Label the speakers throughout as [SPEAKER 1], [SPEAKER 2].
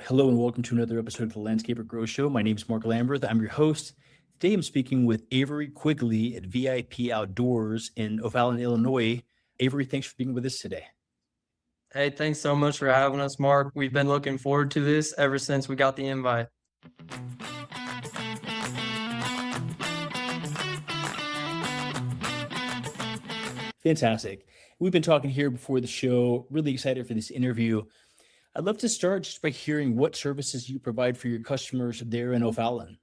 [SPEAKER 1] Hello and welcome to another episode of the Landscaper Grow Show. My name is Mark Lamberth. I'm your host. Today I'm speaking with Avery Quigley at VIP Outdoors in O'Fallon, Illinois. Avery, thanks for being with us today.
[SPEAKER 2] Hey, thanks so much for having us, Mark. We've been looking forward to this ever since we got the invite.
[SPEAKER 1] Fantastic. We've been talking here before the show. Really excited for this interview. I'd love to start just by hearing what services you provide for your customers there in O'Fallon.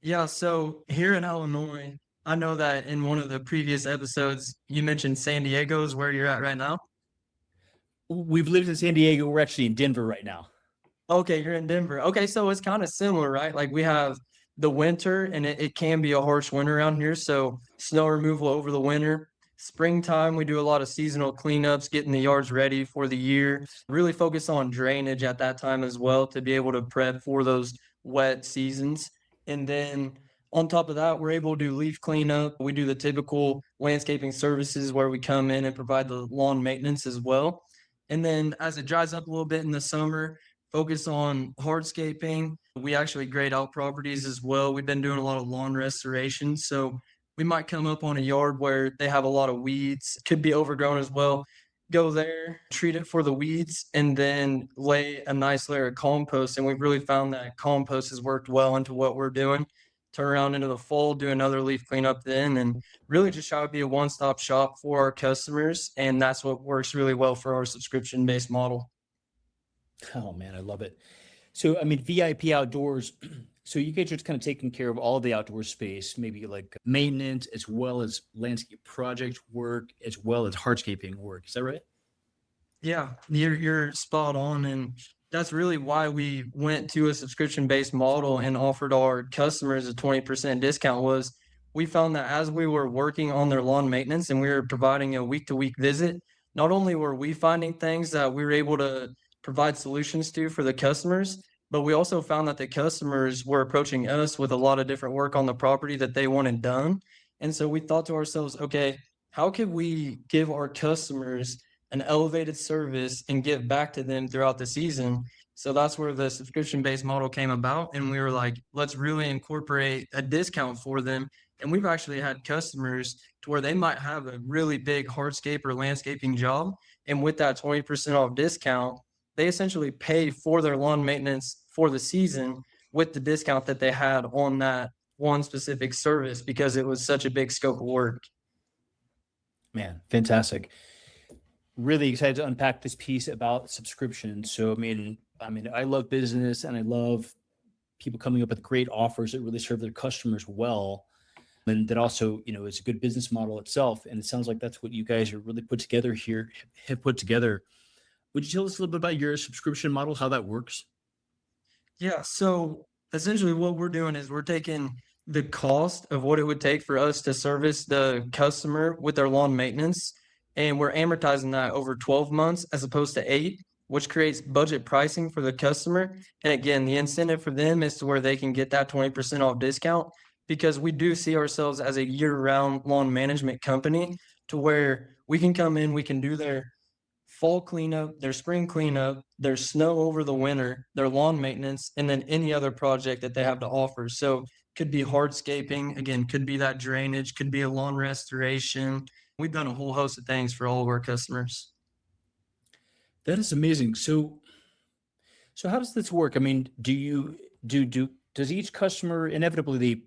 [SPEAKER 2] Yeah, so here in Illinois, I know that in one of the previous episodes, you mentioned San Diego is where you're at right now.
[SPEAKER 1] We've lived in San Diego. We're actually in Denver right now.
[SPEAKER 2] Okay, you're in Denver. Okay, so it's kind of similar, right? Like we have the winter, and it can be a harsh winter around here. So snow removal over the winter. Springtime, we do a lot of seasonal cleanups, getting the yards ready for the year. Really focus on drainage at that time as well to be able to prep for those wet seasons. And then on top of that, we're able to do leaf cleanup. We do the typical landscaping services where we come in and provide the lawn maintenance as well. And then as it dries up a little bit in the summer, focus on hardscaping. We actually grade out properties as well. We've been doing a lot of lawn restoration. So we might come up on a yard where they have a lot of weeds, could be overgrown as well. Go there, treat it for the weeds, and then lay a nice layer of compost. And we've really found that compost has worked well into what we're doing. Turn around into the fall, do another leaf cleanup then, and really just try to be a one-stop shop for our customers. And that's what works really well for our subscription-based model.
[SPEAKER 1] Oh man, I love it. So, I mean, VIP Outdoors, so you guys are just kind of taking care of all the outdoor space, maybe like maintenance, as well as landscape project work, as well as hardscaping work. Is that right?
[SPEAKER 2] Yeah, you're spot on, and that's really why we went to a subscription-based model and offered our customers a 20% discount was we found that as we were working on their lawn maintenance and we were providing a week-to-week visit, not only were we finding things that we were able to provide solutions to for the customers, but we also found that the customers were approaching us with a lot of different work on the property that they wanted done. And so we thought to ourselves, okay, how could we give our customers an elevated service and give back to them throughout the season? So that's where the subscription-based model came about. And we were like, let's really incorporate a discount for them. And we've actually had customers to where they might have a really big hardscape or landscaping job. And with that 20% off discount, they essentially pay for their lawn maintenance for the season with the discount that they had on that one specific service because it was such a big scope of work.
[SPEAKER 1] Man, fantastic. Really excited to unpack this piece about subscription. So, I mean, I love business and I love people coming up with great offers that really serve their customers well. And that also, it's a good business model itself. And it sounds like that's what you guys are really put together here, have put together. Would you tell us a little bit about your subscription model, how that works?
[SPEAKER 2] Yeah, so essentially what we're doing is we're taking the cost of what it would take for us to service the customer with their lawn maintenance, and we're amortizing that over 12 months as opposed to 8, which creates budget pricing for the customer. And again, the incentive for them is to where they can get that 20% off discount because we do see ourselves as a year-round lawn management company to where we can come in, we can do their fall cleanup, their spring cleanup, their snow over the winter, their lawn maintenance, and then any other project that they have to offer. So could be hardscaping, again, could be that drainage, could be a lawn restoration. We've done a whole host of things for all of our customers.
[SPEAKER 1] That is amazing. So how does this work? I mean, does each customer inevitably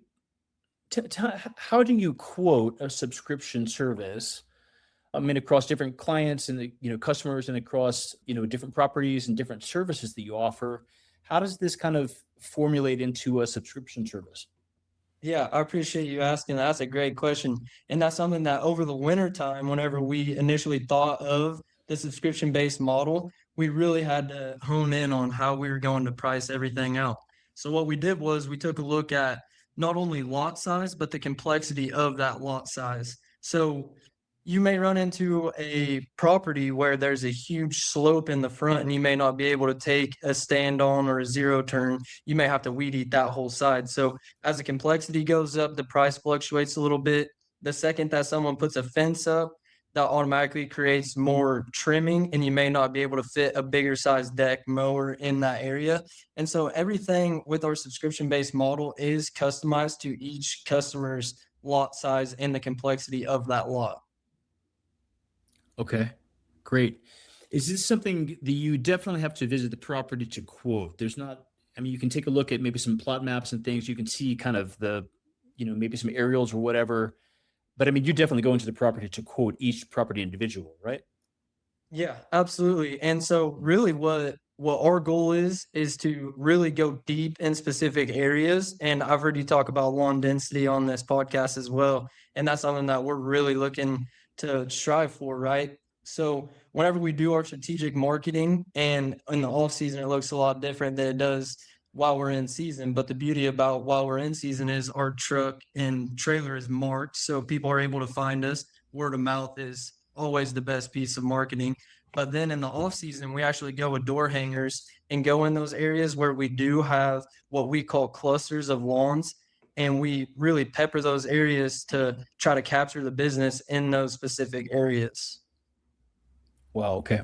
[SPEAKER 1] how do you quote a subscription service? I mean, across different clients and customers and across different properties and different services that you offer. How does this kind of formulate into a subscription service?
[SPEAKER 2] Yeah, I appreciate you asking. That's a great question. And that's something that over the winter time, whenever we initially thought of the subscription-based model, we really had to hone in on how we were going to price everything out. So what we did was we took a look at not only lot size, but the complexity of that lot size. So you may run into a property where there's a huge slope in the front and you may not be able to take a stand on or a zero turn. You may have to weed eat that whole side. So as the complexity goes up, the price fluctuates a little bit. The second that someone puts a fence up, that automatically creates more trimming, and you may not be able to fit a bigger size deck mower in that area. And so everything with our subscription-based model is customized to each customer's lot size and the complexity of that lot.
[SPEAKER 1] Okay, great. Is this something that you definitely have to visit the property to quote? There's not, I mean, you can take a look at maybe some plot maps and things. You can see kind of the, maybe some aerials or whatever. But I mean, you definitely go into the property to quote each property individual, right?
[SPEAKER 2] Yeah, absolutely. And so really what our goal is to really go deep in specific areas. And I've heard you talk about lawn density on this podcast as well. And that's something that we're really looking to strive for, right? So whenever we do our strategic marketing and in the off season, it looks a lot different than it does while we're in season. But the beauty about while we're in season is our truck and trailer is marked. So people are able to find us. Word of mouth is always the best piece of marketing. But then in the off season, we actually go with door hangers and go in those areas where we do have what we call clusters of lawns. And we really pepper those areas to try to capture the business in those specific areas.
[SPEAKER 1] Wow. Okay.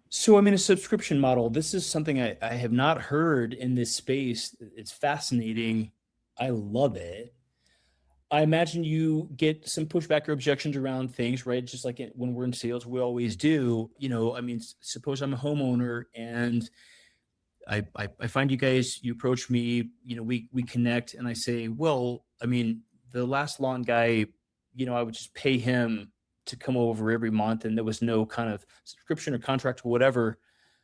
[SPEAKER 1] So, I mean, a subscription model, this is something I have not heard in this space. It's fascinating. I love it. I imagine you get some pushback or objections around things, right? Just like when we're in sales, we always do. I mean, suppose I'm a homeowner and I find you guys, you approach me, we connect, and I say, well, I mean, the last lawn guy, I would just pay him to come over every month, and there was no kind of subscription or contract or whatever.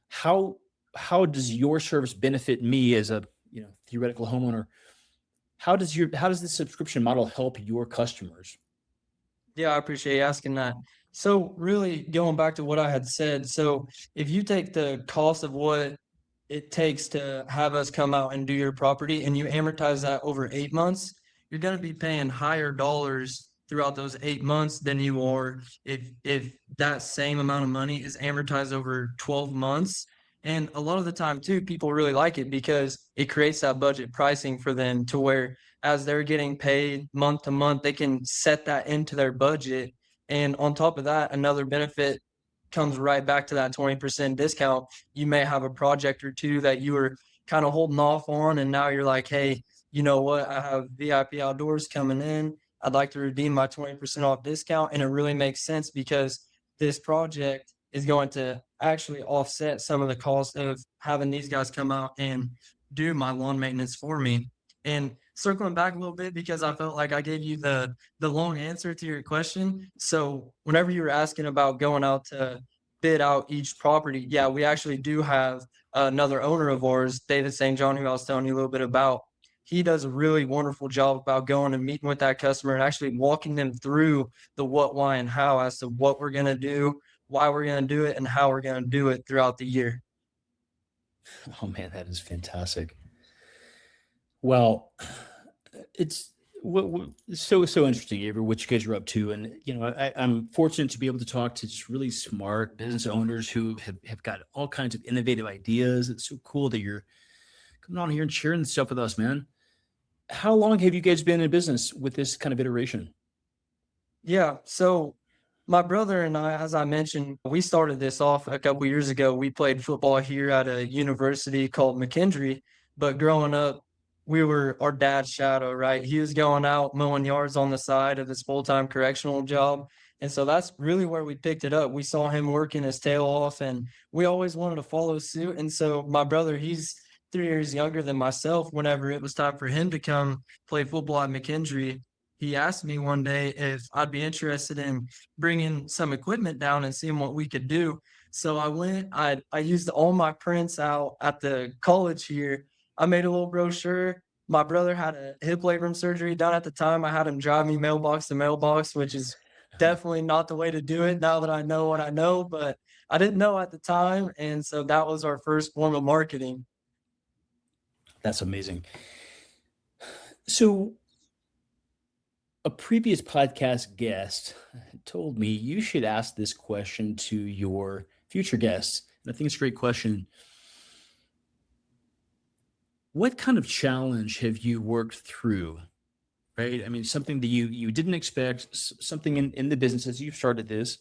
[SPEAKER 1] How how does your service benefit me as a theoretical homeowner? How does the subscription model help your customers?
[SPEAKER 2] Yeah, I appreciate you asking that. So really going back to what I had said, so if you take the cost of what it takes to have us come out and do your property and you amortize that over 8 months, you're going to be paying higher dollars throughout those 8 months than you are if that same amount of money is amortized over 12 months. And a lot of the time too, people really like it because it creates that budget pricing for them to where as they're getting paid month to month, they can set that into their budget. And on top of that, another benefit comes right back to that 20% discount. You may have a project or two that you were kind of holding off on, and now you're like, hey, you know what? I have VIP outdoors coming in. I'd like to redeem my 20% off discount. And it really makes sense because this project is going to actually offset some of the cost of having these guys come out and do my lawn maintenance for me. And circling back a little bit because I felt like I gave you the long answer to your question. So whenever you were asking about going out to bid out each property, yeah, we actually do have another owner of ours, David St. John, who I was telling you a little bit about. He does a really wonderful job about going and meeting with that customer and actually walking them through the what, why, and how as to what we're going to do, why we're going to do it, and how we're going to do it throughout the year.
[SPEAKER 1] Oh man, that is fantastic. Well, it's so interesting, Avery, what you guys are up to, and I'm fortunate to be able to talk to just really smart business owners who have got all kinds of innovative ideas. It's so cool that you're coming on here and sharing this stuff with us, man. How long have you guys been in business with this kind of iteration?
[SPEAKER 2] Yeah. So my brother and I, as I mentioned, we started this off a couple years ago. We played football here at a university called McKendree, but growing up, we were our dad's shadow, right? He was going out mowing yards on the side of his full-time correctional job. And so that's really where we picked it up. We saw him working his tail off and we always wanted to follow suit. And so my brother, he's 3 years younger than myself. Whenever it was time for him to come play football at McKendree, he asked me one day if I'd be interested in bringing some equipment down and seeing what we could do. So I went, I used all my prints out at the college here. I made a little brochure. My brother had a hip labrum surgery done at the time. I had him drive me mailbox to mailbox, which is definitely not the way to do it now that I know what I know, but I didn't know at the time. And so that was our first form of marketing.
[SPEAKER 1] That's amazing. So, a previous podcast guest told me you should ask this question to your future guests. And I think it's a great question. What kind of challenge have you worked through right? I mean, something that you didn't expect, something in the business as you've started this,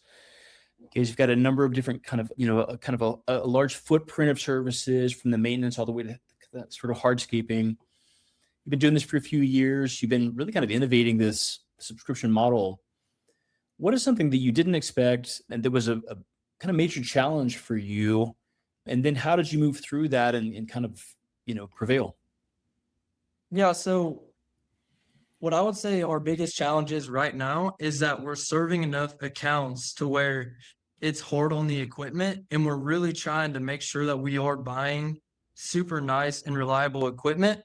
[SPEAKER 1] because you've got a number of different kind of, a kind of a large footprint of services from the maintenance all the way to that sort of hardscaping. You've been doing this for a few years. You've been really kind of innovating this subscription model. What is something that you didn't expect and that was a kind of major challenge for you? And then how did you move through that and kind of, prevail?
[SPEAKER 2] Yeah, so what I would say our biggest challenges right now is that we're serving enough accounts to where it's hard on the equipment, and we're really trying to make sure that we are buying super nice and reliable equipment,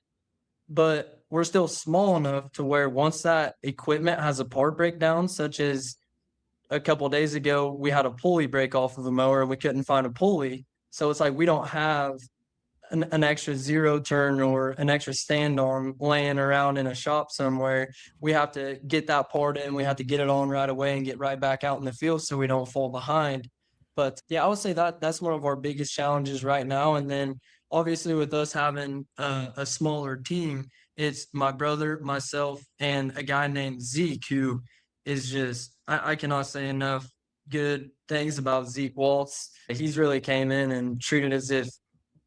[SPEAKER 2] but we're still small enough to where once that equipment has a part breakdown, such as a couple of days ago, we had a pulley break off of a mower and we couldn't find a pulley. So it's like we don't have an extra zero turn or an extra stand arm laying around in a shop somewhere. We have to get that part in. We have to get it on right away and get right back out in the field so we don't fall behind. But yeah, I would say that that's one of our biggest challenges right now. And then obviously with us having a smaller team, it's my brother, myself, and a guy named Zeke who is just I cannot say enough good things about Zeke Waltz. He's really came in and treated as if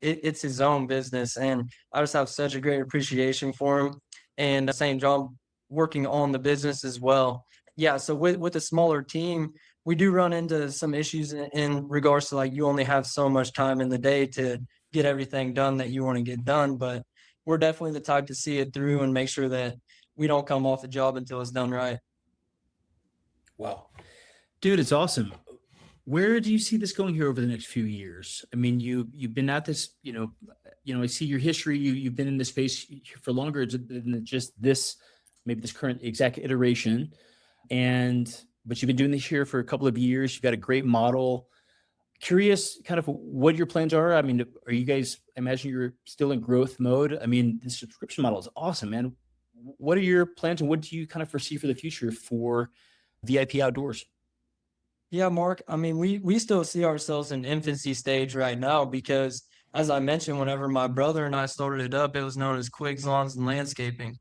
[SPEAKER 2] it's his own business, and I just have such a great appreciation for him. And St. John working on the business as well. Yeah, so with a smaller team, we do run into some issues in regards to like you only have so much time in the day to get everything done that you want to get done. But we're definitely the type to see it through and make sure that we don't come off the job until it's done right.
[SPEAKER 1] Wow. Dude, it's awesome. Where do you see this going here over the next few years? I mean, you've been at this, I see your history. You've been in this space for longer than just this, maybe this current exact iteration. But you've been doing this here for a couple of years. You've got a great model. Curious kind of what your plans are. I mean, are you guys, I imagine you're still in growth mode. I mean, the subscription model is awesome, man. What are your plans and what do you kind of foresee for the future for VIP Outdoors?
[SPEAKER 2] Yeah, Mark. I mean, we still see ourselves in infancy stage right now because, as I mentioned, whenever my brother and I started it up, it was known as Quig's Lawns and Landscaping.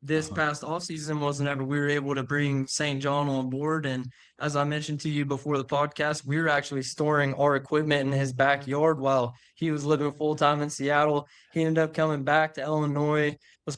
[SPEAKER 2] This
[SPEAKER 1] Uh-huh.
[SPEAKER 2] past off season was whenever we were able to bring St. John on board. And as I mentioned to you before the podcast, we were actually storing our equipment in his backyard while he was living full time in Seattle. He ended up coming back to Illinois, was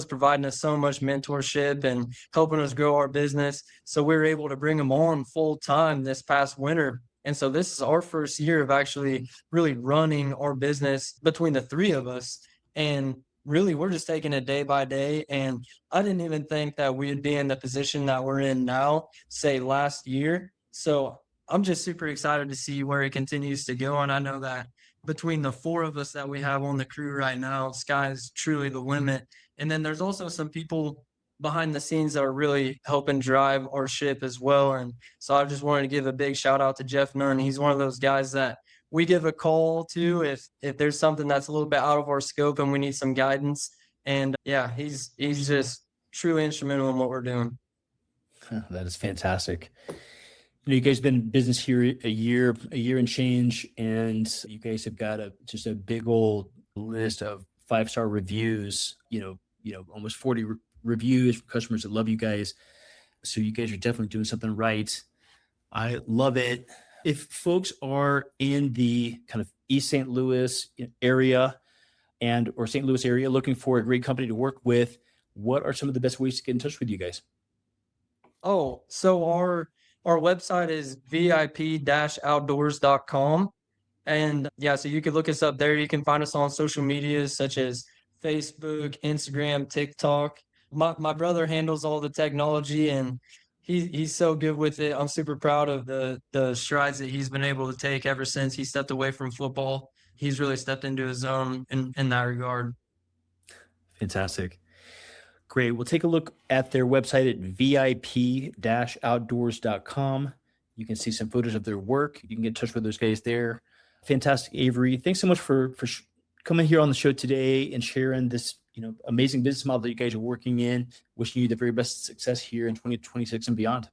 [SPEAKER 2] providing us so much mentorship and helping us grow our business. So we were able to bring him on full time this past winter. And so this is our first year of actually really running our business between the three of us. And really, we're just taking it day by day. And I didn't even think that we'd be in the position that we're in now, say last year. So I'm just super excited to see where it continues to go. And I know that between the four of us that we have on the crew right now, sky's truly the limit. And then there's also some people behind the scenes that are really helping drive our ship as well. And so I just wanted to give a big shout out to Jeff Nunn. He's one of those guys that we give a call to if there's something that's a little bit out of our scope and we need some guidance. And yeah, he's just truly instrumental in what we're doing.
[SPEAKER 1] That is fantastic. You guys have been in business here a year and change, and you guys have got just a big old list of 5-star reviews. Almost 40 reviews from customers that love you guys. So you guys are definitely doing something right. I love it. If folks are in the kind of East St. Louis area or St. Louis area looking for a great company to work with, what are some of the best ways to get in touch with you guys?
[SPEAKER 2] Oh, so our website is vip-outdoors.com. And yeah, so you can look us up there. You can find us on social medias such as Facebook, Instagram, TikTok. My brother handles all the technology and he's so good with it. I'm super proud of the strides that he's been able to take ever since he stepped away from football. He's really stepped into his own in that regard.
[SPEAKER 1] Fantastic. Great. We'll take a look at their website at vip-outdoors.com. You can see some photos of their work. You can get in touch with those guys there. Fantastic, Avery. Thanks so much for coming here on the show today and sharing this, amazing business model that you guys are working in. Wishing you the very best success here in 2026 and beyond.